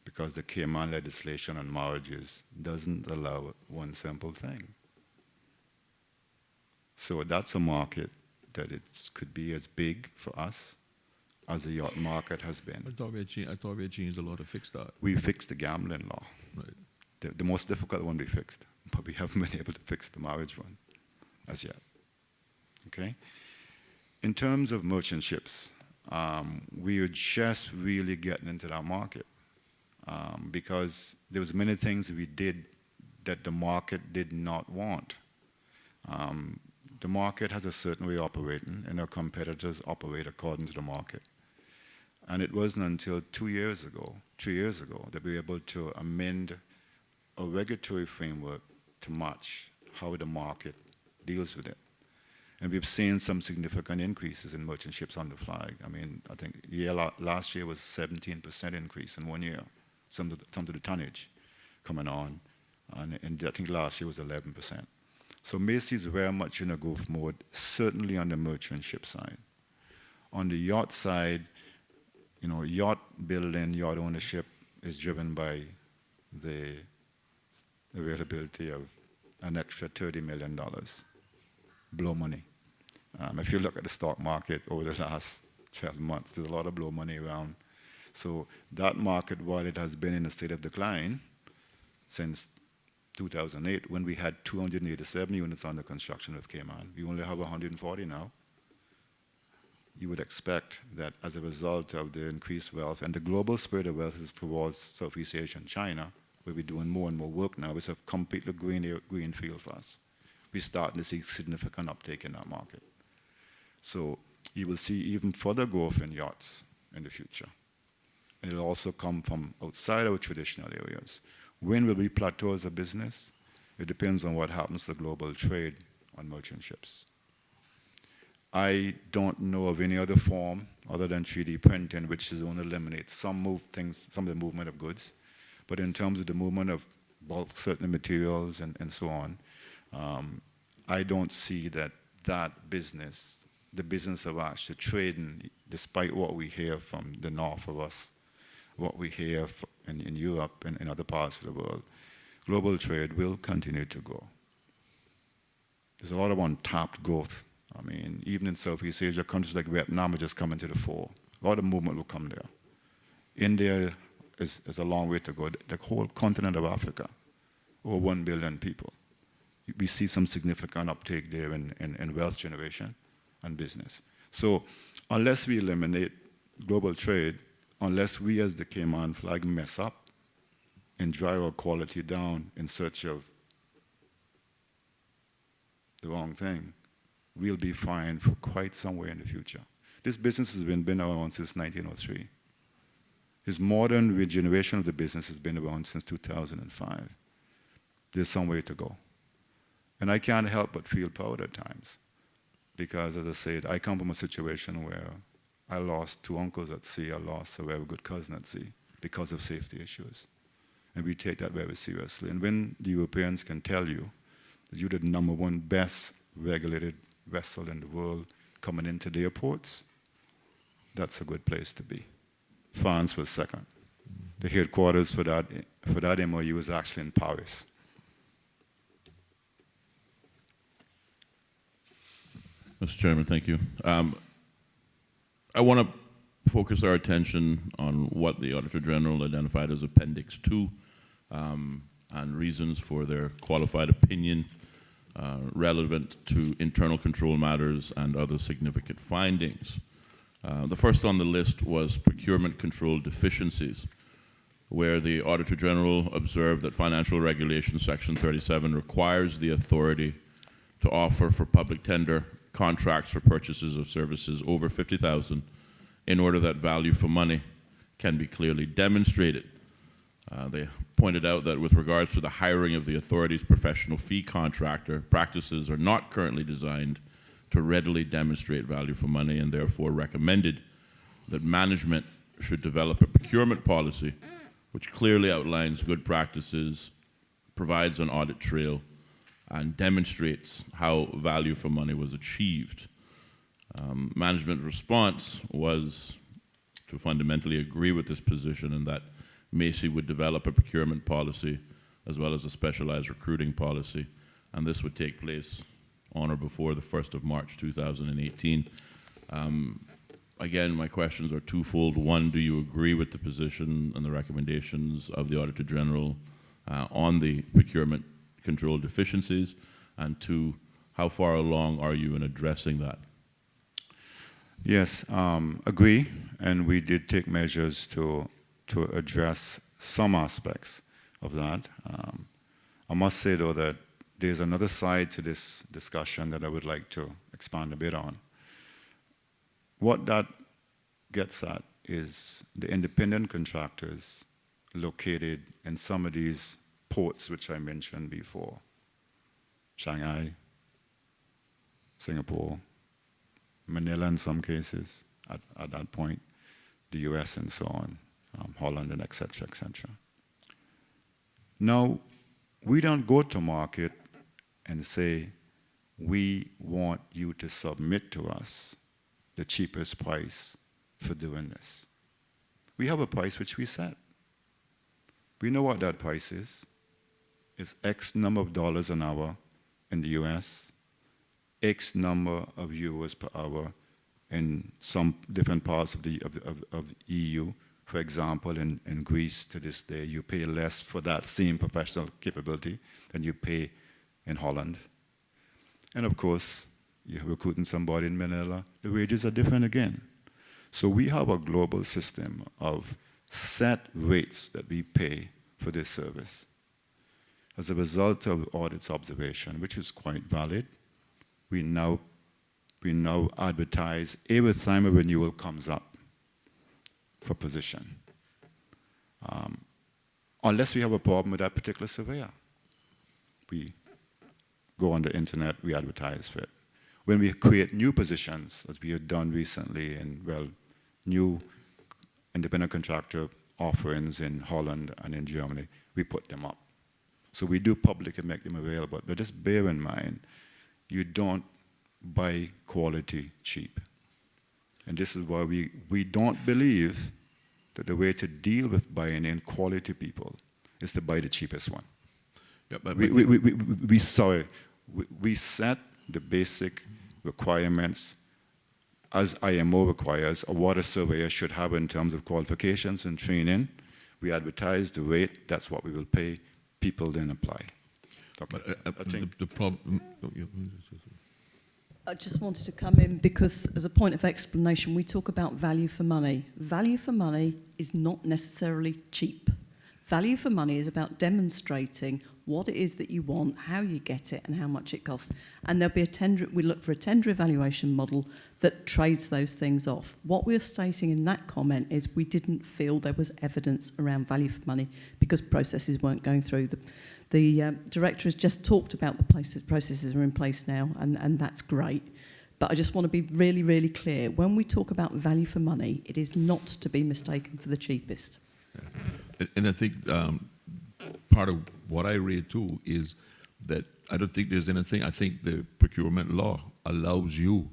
because the Cayman legislation on marriages doesn't allow one simple thing. So that's a market that it could be as big for us as the yacht market has been. I thought we had changed a law to fix that. We fixed the gambling law. Right. The most difficult one we fixed, but we haven't been able to fix the marriage one as yet. Okay? In terms of merchant ships, we are just really getting into that market because there was many things we did that the market did not want. The market has a certain way of operating, and our competitors operate according to the market. And it wasn't until 3 years ago, that we were able to amend a regulatory framework to match how the market deals with it. And we've seen some significant increases in merchant ships on the flag. I mean, I think last year was 17% increase in 1 year, some of the tonnage coming on. And I think last year was 11%. So Macy's very much in a growth mode, certainly on the merchant ship side. On the yacht side, yacht building, yacht ownership is driven by the availability of an extra $30 million. Blow money. If you look at the stock market over the last 12 months, there's a lot of blow money around. So that market, while it has been in a state of decline since 2008, when we had 287 units under construction with Cayman, we only have 140 now. you would expect that as a result of the increased wealth and the global spread of wealth is towards Southeast Asia and China, where we're doing more and more work now. It's a completely green field for us. We're starting to see significant uptake in that market. So you will see even further growth in yachts in the future. And it'll also come from outside our traditional areas. When will we plateau as a business? It depends on what happens to global trade on merchant ships. I don't know of any other form other than 3D printing which is going to eliminate some of the movement of goods. But in terms of the movement of bulk certain materials and so on, I don't see that business, the business of actually trading, despite what we hear from the north of us, what we hear in Europe and in other parts of the world, global trade will continue to grow. There's a lot of untapped growth. I mean, even in Southeast Asia, countries like Vietnam are just coming to the fore. A lot of movement will come there. India is a long way to go. The whole continent of Africa, over 1 billion people. We see some significant uptake there in wealth generation and business. So unless we eliminate global trade, unless we as the Cayman flag mess up and drive our quality down in search of the wrong thing, we'll be fine for quite some way in the future. This business has been around since 1903. This modern regeneration of the business has been around since 2005. There's some way to go. And I can't help but feel proud at times because, as I said, I come from a situation where I lost 2 uncles at sea. I lost a very good cousin at sea because of safety issues. And we take that very seriously. And when the Europeans can tell you that you're the #1 best regulated vessel in the world coming into their ports, that's a good place to be. France was second. The headquarters for that MOU was actually in Paris. Mr. Chairman, thank you. I want to focus our attention on what the Auditor General identified as Appendix 2 and reasons for their qualified opinion relevant to internal control matters and other significant findings. The first on the list was procurement control deficiencies, where the Auditor General observed that Financial Regulation Section 37 requires the authority to offer for public tender contracts for purchases of services over $50,000 in order that value for money can be clearly demonstrated. They pointed out that with regards to the hiring of the authority's professional fee contractor, practices are not currently designed to readily demonstrate value for money and therefore recommended that management should develop a procurement policy which clearly outlines good practices, provides an audit trail, and demonstrates how value for money was achieved. Management response was to fundamentally agree with this position and that Macy would develop a procurement policy as well as a specialized recruiting policy, and this would take place on or before the 1st of March 2018. Again, my questions are twofold. One, do you agree with the position and the recommendations of the Auditor General on the procurement control deficiencies? And 2, how far along are you in addressing that? Yes, agree, and we did take measures to address some aspects of that. I must say, though, that there's another side to this discussion that I would like to expand a bit on. What that gets at is the independent contractors located in some of these ports which I mentioned before: Shanghai, Singapore, Manila in some cases at that point, the US and so on, Holland and et cetera, et cetera. Now, we don't go to market and say, we want you to submit to us the cheapest price for doing this. We have a price which we set. We know what that price is. It's X number of dollars an hour in the US, X number of euros per hour in some different parts of the EU. For example, in Greece to this day, you pay less for that same professional capability than you pay in Holland. And of course, you're recruiting somebody in Manila, the wages are different again. So we have a global system of set rates that we pay for this service. As a result of audit's observation, which is quite valid, we now advertise every time a renewal comes up for position. Unless we have a problem with that particular surveyor. We go on the internet, we advertise for it. When we create new positions, as we have done recently in, well, new independent contractor offerings in Holland and in Germany, we put them up. So we do publicly make them available, but just bear in mind, you don't buy quality cheap. And this is why we don't believe that the way to deal with buying in quality people is to buy the cheapest one. Yeah, but we set the basic requirements as IMO requires a water surveyor should have in terms of qualifications and training. We advertise the rate, that's what we will pay. People then apply. Okay. But I think the problem. I just wanted to come in because, as a point of explanation, we talk about value for money. Value for money is not necessarily cheap. Value for money is about demonstrating what it is that you want, how you get it, and how much it costs. And there'll be a tender. We look for a tender evaluation model that trades those things off. What we're stating in that comment is we didn't feel there was evidence around value for money because processes weren't going through. The director has just talked about the processes are in place now, and that's great. But I just want to be really, really clear. When we talk about value for money, it is not to be mistaken for the cheapest. Yeah. And I think part of what I read too is that I don't think there's anything. I think the procurement law allows you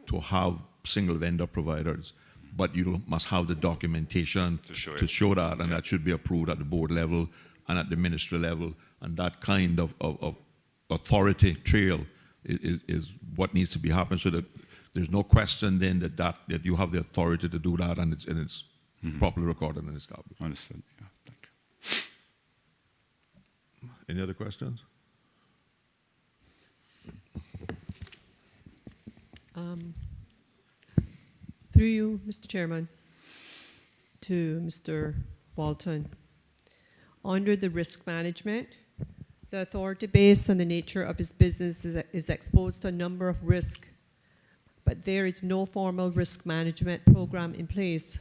to have single vendor providers, but you must have the documentation to show that, and that should be approved at the board level and at the ministry level, and that kind of authority trail is what needs to be happening, so that there's no question then that you have the authority to do that, and it's properly recorded and established. Understood. Yeah, thank you. Any other questions? Through you, Mr. Chairman, to Mr. Walton. Under the risk management, the authority, based on the nature of his business, is exposed to a number of risks, but there is no formal risk management program in place.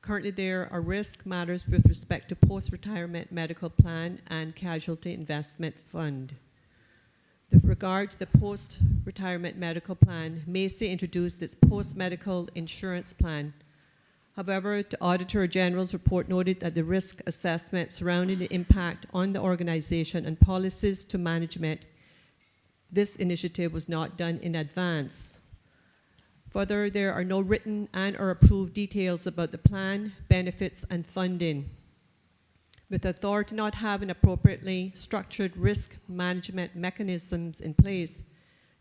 Currently, there are risk matters with respect to post-retirement medical plan and casualty investment fund. With regard to the post-retirement medical plan, Macy introduced its post-medical insurance plan. However, the Auditor General's report noted that the risk assessment surrounding the impact on the organization and policies to management, this initiative was not done in advance. Further, there are no written and or approved details about the plan, benefits, and funding. With the authority not having appropriately structured risk management mechanisms in place,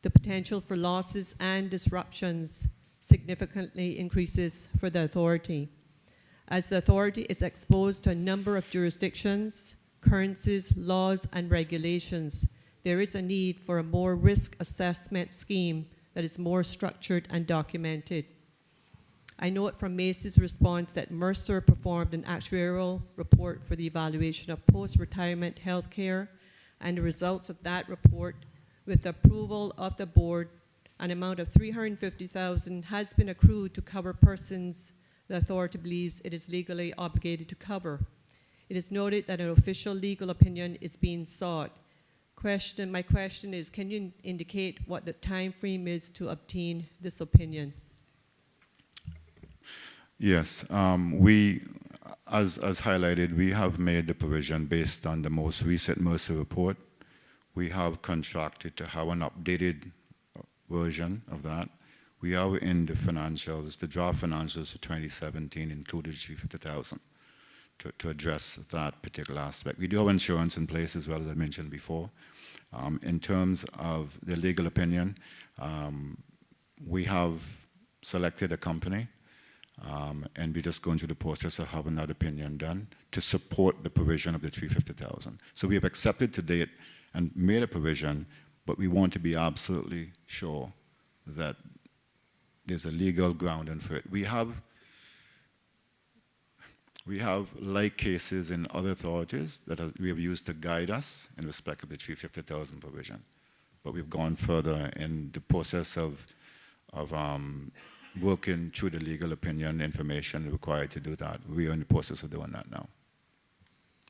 the potential for losses and disruptions significantly increases for the authority. As the authority is exposed to a number of jurisdictions, currencies, laws, and regulations, there is a need for a more risk assessment scheme that is more structured and documented. I note from Macy's response that Mercer performed an actuarial report for the evaluation of post-retirement health care, and the results of that report, with the approval of the board, an amount of $350,000 has been accrued to cover persons the authority believes it is legally obligated to cover. It is noted that an official legal opinion is being sought. My question is, can you indicate what the time frame is to obtain this opinion? Yes, we, as highlighted, we have made the provision based on the most recent Mercer report. We have contracted to have an updated version of that. We are in the financials, the draft financials for 2017 included $350,000 to address that particular aspect. We do have insurance in place as well, as I mentioned before. In terms of the legal opinion, we have selected a company, and we're just going through the process of having that opinion done to support the provision of the $350,000. So we have accepted to date and made a provision, but we want to be absolutely sure that there's a legal grounding for it. We have like cases in other authorities that we have used to guide us in respect of the 350,000 provision. But we've gone further in the process of working through the legal opinion information required to do that. We are in the process of doing that now.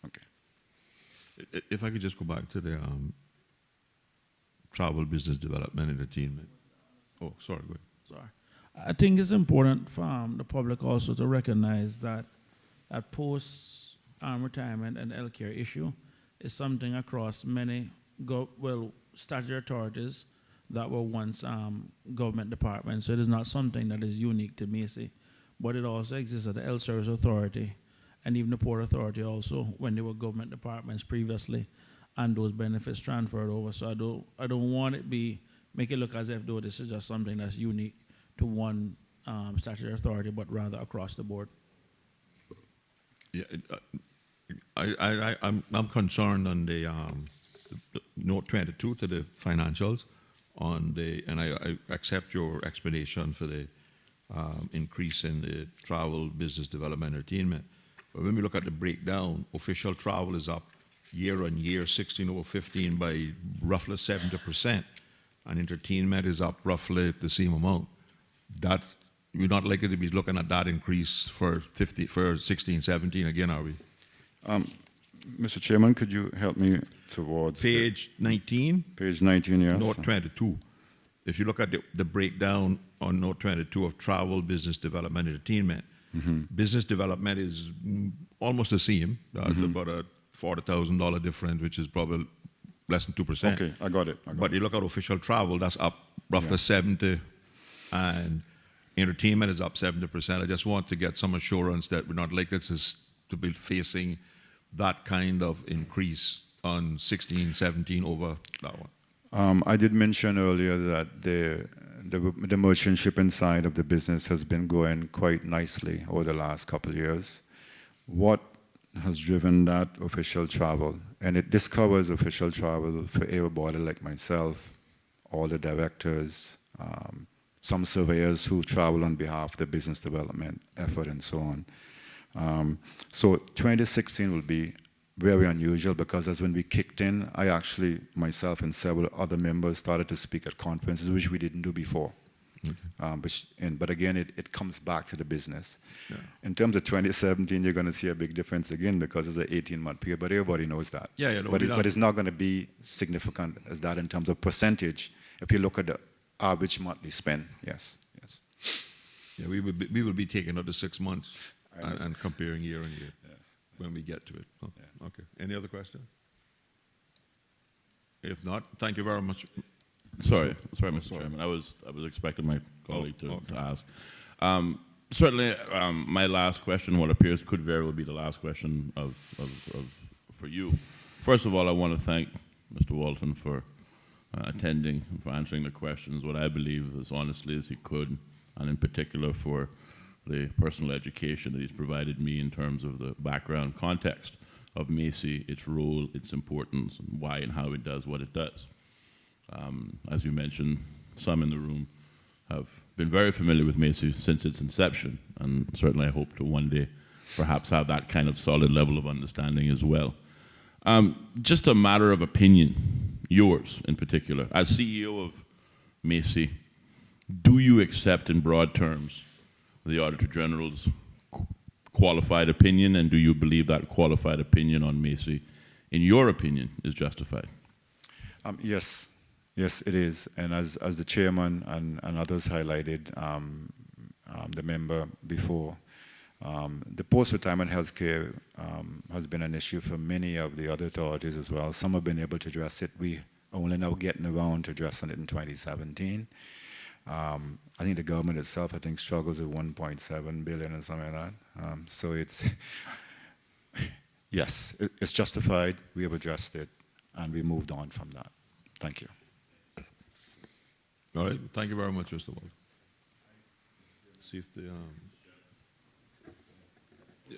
Okay. If I could just go back to the travel, business development, entertainment. Oh, sorry, go ahead. Sorry. I think it's important for the public also to recognize that post-retirement and healthcare issue is something across many statutory authorities that were once government departments. So it is not something that is unique to Macy, but it also exists at the Health Service Authority and even the Port Authority also when they were government departments previously, and those benefits transferred over. So I don't want it make it look as if though this is just something that's unique to one statutory authority, but rather across the board. Yeah, I'm concerned on the note 22 to the financials and I accept your explanation for the increase in the travel, business development, entertainment. But when we look at the breakdown, official travel is up year on year, 16 over 15 by roughly 70%, and entertainment is up roughly the same amount. That we're not likely to be looking at that increase for 16, 17 again, are we? Mr. Chairman, could you help me towards Page 19. Page 19, yes. Note 22. If you look at the breakdown on note 22 of travel, business development, entertainment, business development is almost the same. About a $40,000 difference, which is probably less than 2%. Okay, I got it. But you look at official travel, that's up roughly 70, and entertainment is up 70%. I just want to get some assurance that we're not likely to be facing that kind of increase on 16, 17 over that one. I did mention earlier that the merchant shipping side of the business has been growing quite nicely over the last couple of years. What has driven that official travel? And this covers official travel for everybody like myself, all the directors, some surveyors who travel on behalf of the business development effort and so on. So 2016 will be very unusual because as when we kicked in, I actually, myself and several other members started to speak at conferences, which we didn't do before. But again, it comes back to the business. Yeah. In terms of 2017, you're going to see a big difference again because it's an 18-month period, but everybody knows that. Yeah, but it's not going to be significant as that in terms of percentage. If you look at the average monthly spend, yes. Yeah, we will be taking out the 6 months and comparing year on year when we get to it. Oh, yeah. Okay. Any other question? If not, thank you very much. Sorry, Mr. Chairman. I was expecting my colleague to ask. Certainly, my last question, what appears could very well be the last question for you. First of all, I want to thank Mr. Walton for attending and for answering the questions, what I believe as honestly as he could, and in particular for the personal education that he's provided me in terms of the background context of Macy, its role, its importance, and why and how it does what it does. As you mentioned, some in the room have been very familiar with Macy since its inception, and certainly I hope to one day perhaps have that kind of solid level of understanding as well. Just a matter of opinion, yours in particular, as CEO of Macy, do you accept in broad terms the Auditor General's qualified opinion, and do you believe that qualified opinion on Macy, in your opinion, is justified? Yes, it is. And as the chairman and others highlighted, the member before, the post-retirement health care has been an issue for many of the other authorities as well. Some have been able to address it. We are only now getting around to addressing it in 2017. I think the government itself, struggles with 1.7 billion or something like that. So it's, yes, it's justified. We have addressed it, and we moved on from that. Thank you. All right. Thank you very much, Mr. Walton. See if the... yeah.